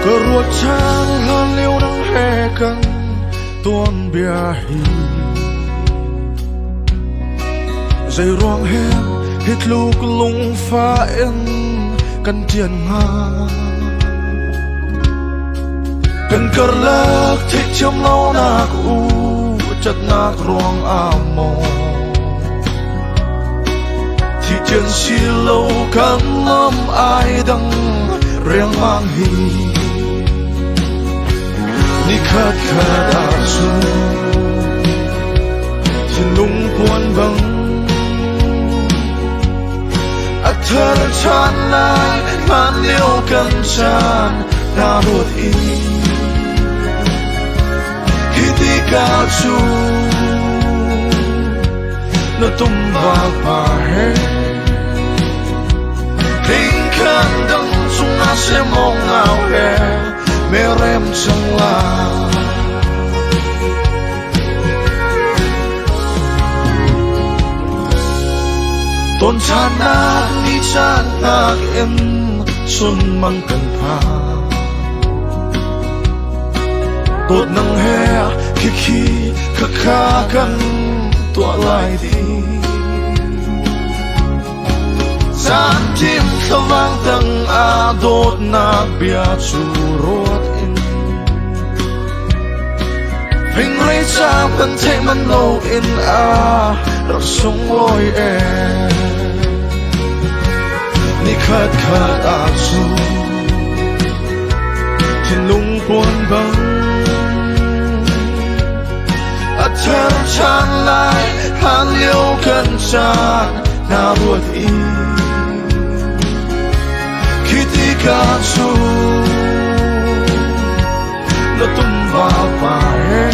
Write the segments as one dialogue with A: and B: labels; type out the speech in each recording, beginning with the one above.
A: cờ ruột chan lan liêu đang hè cần tuôn bia hi dây ruộng hem hít lục lung pha in cần tiền nga cần cờ lạc thích chấm lâu nạc u chặt nạc ruộng amo thì chân xì lâu cần lâm ai đăng riêng mang hi ni khát khát asu trên lung cuốn vắng thơ chan lai man liêu cần chan na ruột y khi ti cao chu nó tum vào pa he kinh khăn đắng chung na sẽ mong nào he mẹ em chẳng là tôn chan na ni chan na em xuân mang cần pha tốt nắng hè khi khi khắc khá cần tỏa lại đi gian tim thơ vang tầng a đốt na bia chu ruột in hình rây cha vẫn thấy man lâu in a rắc sung lôi e ni khát khát asu thiên lung cuốn vắng thơ chan lai han liêu cần chan na ruột y khi ti ca chu nó tum vào pa he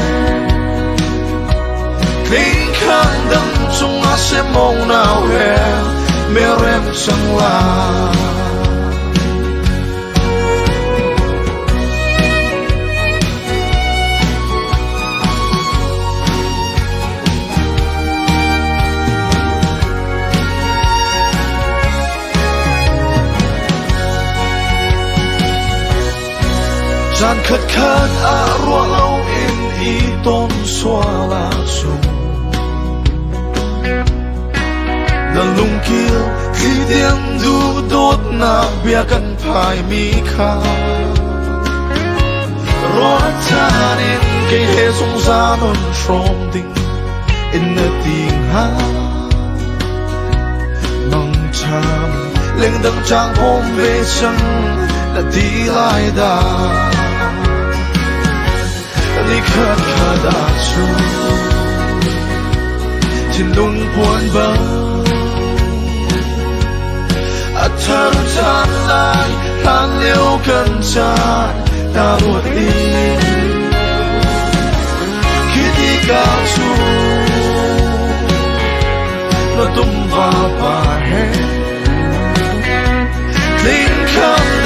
A: kinh khăn đắng chung á sẽ mong nào he mẹ em chẳng là gian khát khát a ruộng lâu in y tôn xóa la chung na lung kiêu khi tiếng du đốt na bia cần phải mi kha ruộng cha nên cây he sung ra non from ding in na tiếng ha mong cham lên đằng trang ôm về chân là đi lại đà ni khát khát asu trên lung cuốn vắng thơ chan lai han liêu cần chan na ruột y khi ti cao chu nó tum vào pa he kinh khăn